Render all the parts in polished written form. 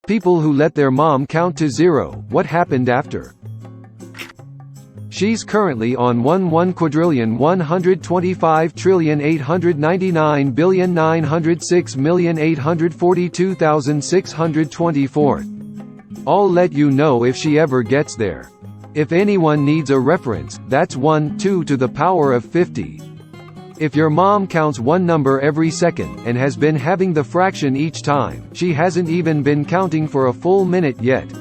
People who let their mom count to 0, what happened after? She's currently on 1,125,899,906,842,624. I'll let you know if she ever gets there. If anyone needs a reference, that's 2 to the power of 50. If your mom counts one number every second, and has been having the fraction each time, she hasn't even been counting for a full minute yet.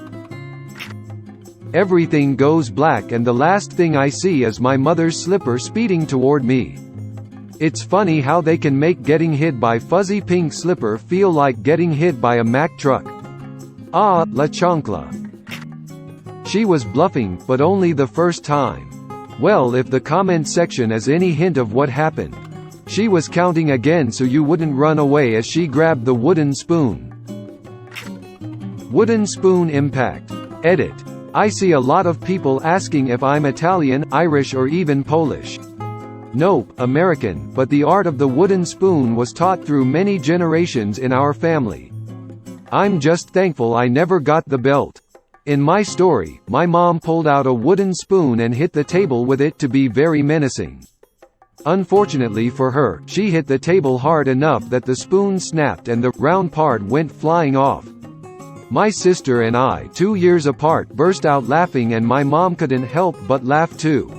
Everything goes black and the last thing I see is my mother's slipper speeding toward me. It's funny how they can make getting hit by fuzzy pink slipper feel like getting hit by a Mack truck. Ah, la chancla. She was bluffing, but only the first time. Well, if the comment section is any hint of what happened. She was counting again so you wouldn't run away as she grabbed the wooden spoon. Wooden spoon impact. Edit. I see a lot of people asking if I'm Italian, Irish or even Polish. Nope, American, but the art of the wooden spoon was taught through many generations in our family. I'm just thankful I never got the belt. In my story, my mom pulled out a wooden spoon and hit the table with it to be very menacing. Unfortunately for her, she hit the table hard enough that the spoon snapped and the round part went flying off. My sister and I, 2 years apart, burst out laughing and my mom couldn't help but laugh too.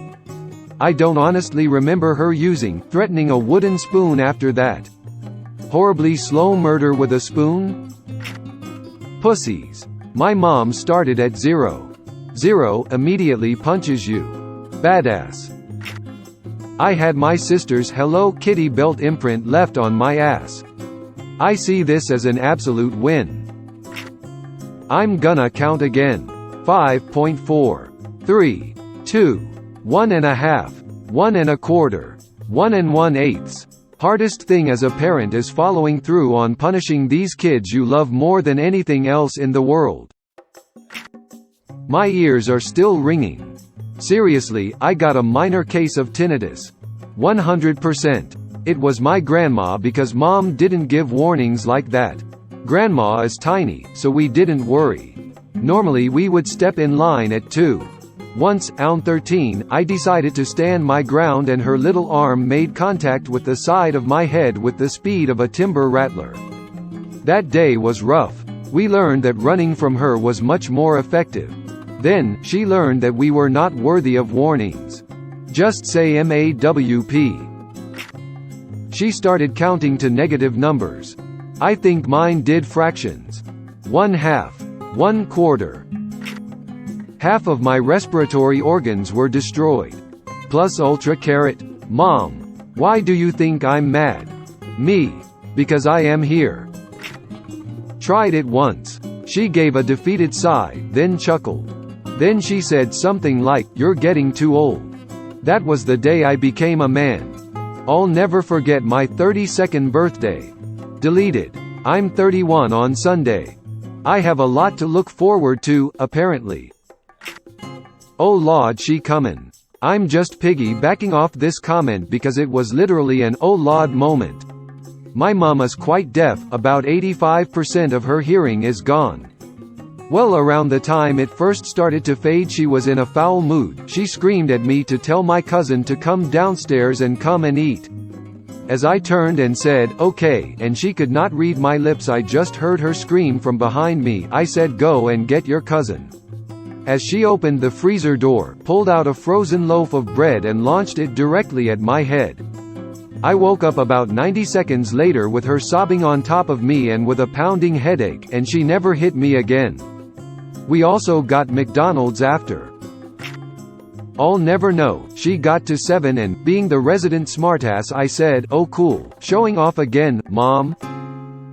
I don't honestly remember her threatening a wooden spoon after that. Horribly slow murder with a spoon? Pussies. My mom started at 0. 0 immediately punches you. Badass. I had my sister's Hello Kitty belt imprint left on my ass. I see this as an absolute win. I'm gonna count again. 5.4. 3. 2. 1.5. 1.25. 1 1/8. Hardest thing as a parent is following through on punishing these kids you love more than anything else in the world. My ears are still ringing. Seriously, I got a minor case of tinnitus. 100%. It was my grandma because mom didn't give warnings like that. Grandma is tiny, so we didn't worry. Normally we would step in line at 2. Once, around 13, I decided to stand my ground and her little arm made contact with the side of my head with the speed of a timber rattler. That day was rough. We learned that running from her was much more effective. Then, she learned that we were not worthy of warnings. Just say MAWP. She started counting to negative numbers. I think mine did fractions. 1/2. 1/4. Half of my respiratory organs were destroyed. Plus ultra carrot. Mom. Why do you think I'm mad? Me. Because I am here. Tried it once. She gave a defeated sigh, then chuckled. Then she said something like, "You're getting too old." That was the day I became a man. I'll never forget my 32nd birthday. Deleted. I'm 31 on Sunday. I have a lot to look forward to, apparently. Oh Lord, she comin'. I'm just piggybacking off this comment because it was literally an oh Lord moment. My mum is quite deaf, about 85% of her hearing is gone. Well, around the time it first started to fade she was in a foul mood. She screamed at me to tell my cousin to come downstairs and come and eat. As I turned and said, "Okay," and she could not read my lips, I just heard her scream from behind me. I said, "Go and get your cousin." As she opened the freezer door, pulled out a frozen loaf of bread and launched it directly at my head. I woke up about 90 seconds later with her sobbing on top of me and with a pounding headache, and she never hit me again. We also got McDonald's after. I'll never know. She got to 7 and, being the resident smartass, I said, "Oh cool, showing off again, Mom?"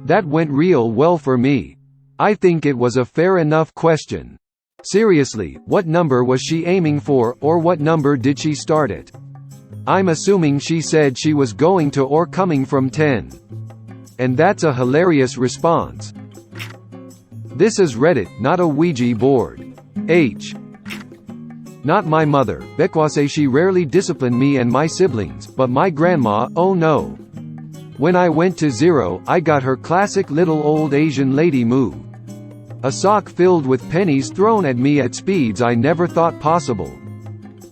That went real well for me. I think it was a fair enough question. Seriously, what number was she aiming for, or what number did she start at? I'm assuming she said she was going to or coming from 10. And that's a hilarious response. This is Reddit, not a Ouija board. H. Not my mother, because she rarely disciplined me and my siblings, but my grandma, oh no. When I went to 0, I got her classic little old Asian lady move. A sock filled with pennies thrown at me at speeds I never thought possible.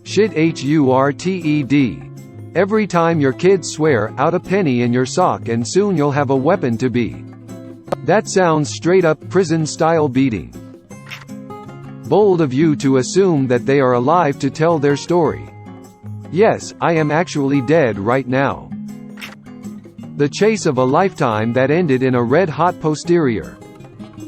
Shit hurted. Every time your kids swear, out a penny in your sock and soon you'll have a weapon to be. That sounds straight up prison-style beating. Bold of you to assume that they are alive to tell their story. Yes, I am actually dead right now. The chase of a lifetime that ended in a red-hot posterior.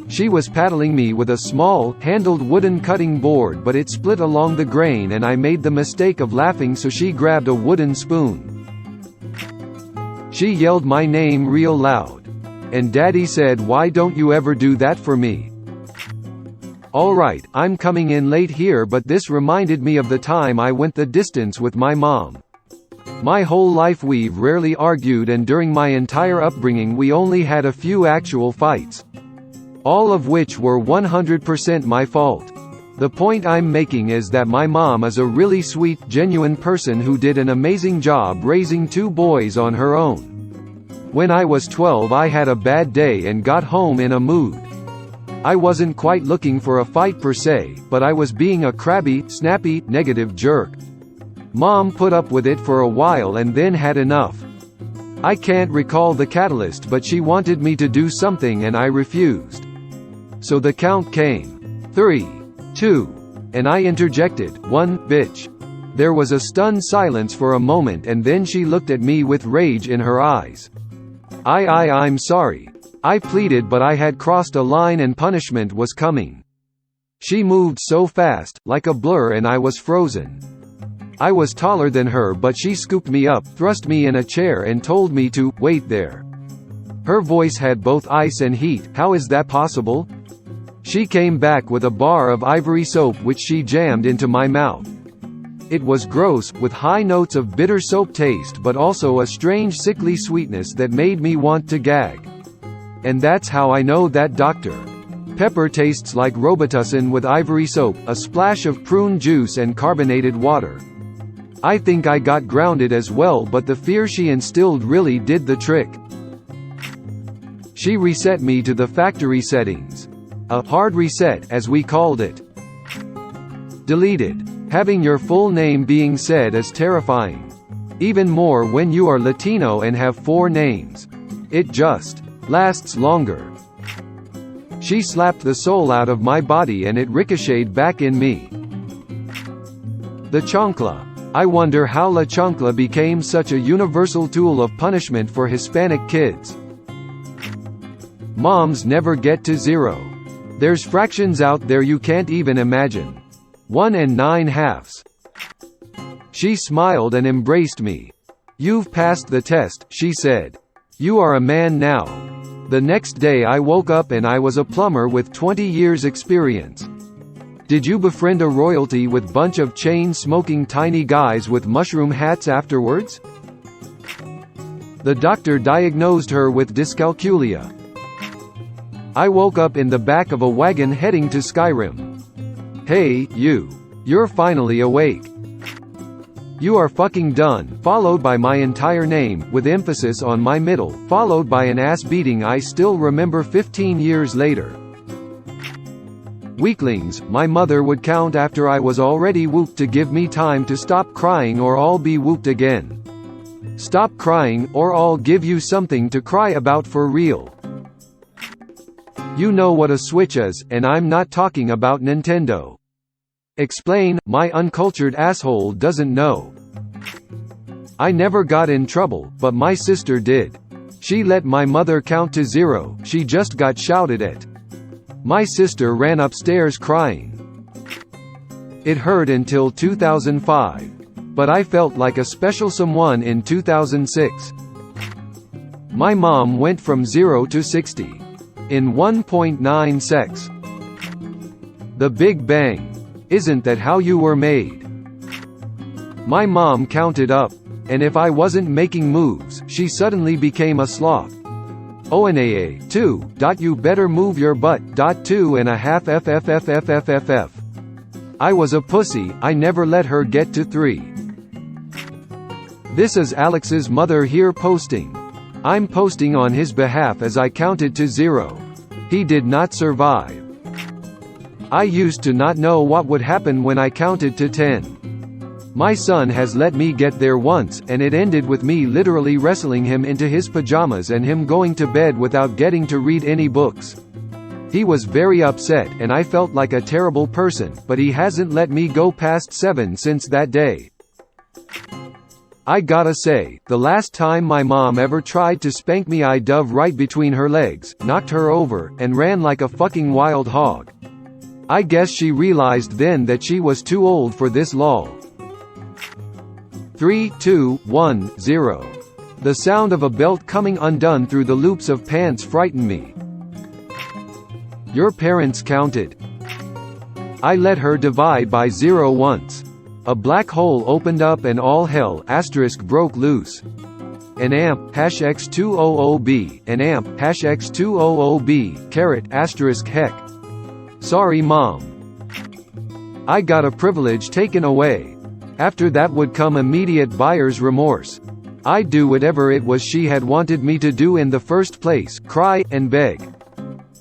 She was paddling me with a small, handled wooden cutting board, but it split along the grain and I made the mistake of laughing, so she grabbed a wooden spoon. She yelled my name real loud. And Daddy said, "Why don't you ever do that for me?" Alright, I'm coming in late here, but this reminded me of the time I went the distance with my mom. My whole life we've rarely argued, and during my entire upbringing we only had a few actual fights. All of which were 100% my fault. The point I'm making is that my mom is a really sweet, genuine person who did an amazing job raising 2 boys on her own. When I was 12 I had a bad day and got home in a mood. I wasn't quite looking for a fight per se, but I was being a crabby, snappy, negative jerk. Mom put up with it for a while and then had enough. I can't recall the catalyst, but she wanted me to do something and I refused. So the count came. 3, 2, and I interjected, "1, bitch." There was a stunned silence for a moment and then she looked at me with rage in her eyes. I'm sorry. I pleaded, but I had crossed a line and punishment was coming. She moved so fast, like a blur, and I was frozen. I was taller than her, but she scooped me up, thrust me in a chair and told me to wait there. Her voice had both ice and heat. "How is that possible?" She came back with a bar of ivory soap which she jammed into my mouth. It was gross, with high notes of bitter soap taste but also a strange sickly sweetness that made me want to gag. And that's how I know that Dr. Pepper tastes like Robitussin with ivory soap, a splash of prune juice and carbonated water. I think I got grounded as well, but the fear she instilled really did the trick. She reset me to the factory settings. A hard reset, as we called it. Deleted. Having your full name being said is terrifying. Even more when you are Latino and have 4 names. It just lasts longer. She slapped the soul out of my body and it ricocheted back in me. The chancla. I wonder how La Chancla became such a universal tool of punishment for Hispanic kids. Moms never get to 0. There's fractions out there you can't even imagine. 1 and 9/2. She smiled and embraced me. "You've passed the test," she said. "You are a man now." The next day I woke up and I was a plumber with 20 years experience. Did you befriend a royalty with bunch of chain-smoking tiny guys with mushroom hats afterwards? The doctor diagnosed her with dyscalculia. I woke up in the back of a wagon heading to Skyrim. "Hey, you. You're finally awake. You are fucking done," followed by my entire name, with emphasis on my middle, followed by an ass beating I still remember 15 years later. Weaklings, my mother would count after I was already whooped to give me time to stop crying or I'll be whooped again. Stop crying, or I'll give you something to cry about for real. You know what a Switch is, and I'm not talking about Nintendo. Explain, my uncultured asshole doesn't know. I never got in trouble, but my sister did. She let my mother count to 0, she just got shouted at. My sister ran upstairs crying. It hurt until 2005. But I felt like a special someone in 2006. My mom went from 0 to 60. In 1.9 secs. The Big Bang. Isn't that how you were made? My mom counted up. And if I wasn't making moves, she suddenly became a sloth. ONAA, 2. You better move your butt. 2.5 FFFFFFF. I was a pussy, I never let her get to 3. This is Alex's mother here posting. I'm posting on his behalf as I counted to 0. He did not survive. I used to not know what would happen when I counted to 10. My son has let me get there once, and it ended with me literally wrestling him into his pajamas and him going to bed without getting to read any books. He was very upset, and I felt like a terrible person, but he hasn't let me go past 7 since that day. I gotta say, the last time my mom ever tried to spank me, I dove right between her legs, knocked her over, and ran like a fucking wild hog. I guess she realized then that she was too old for this lol. 3, 2, 1, 0. The sound of a belt coming undone through the loops of pants frightened me. Your parents counted. I let her divide by 0 once. A black hole opened up and all hell broke loose. An amp #X200B, an amp #X200B, heck. Sorry mom. I got a privilege taken away. After that would come immediate buyer's remorse. I'd do whatever it was she had wanted me to do in the first place, cry, and beg.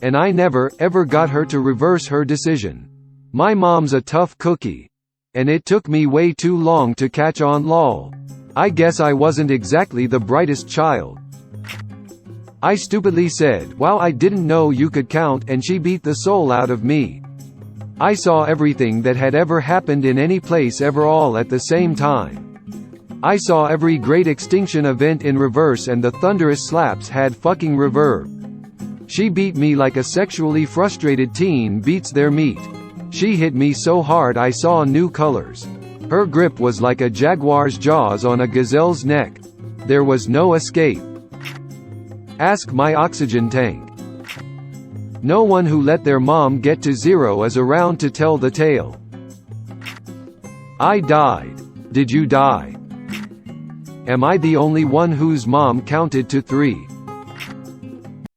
And I never, ever got her to reverse her decision. My mom's a tough cookie. And it took me way too long to catch on lol. I guess I wasn't exactly the brightest child. I stupidly said, wow, I didn't know you could count, and she beat the soul out of me. I saw everything that had ever happened in any place ever all at the same time. I saw every great extinction event in reverse, and the thunderous slaps had fucking reverb. She beat me like a sexually frustrated teen beats their meat. She hit me so hard I saw new colors. Her grip was like a jaguar's jaws on a gazelle's neck. There was no escape. Ask my oxygen tank. No one who let their mom get to 0 is around to tell the tale. I died. Did you die? Am I the only one whose mom counted to 3?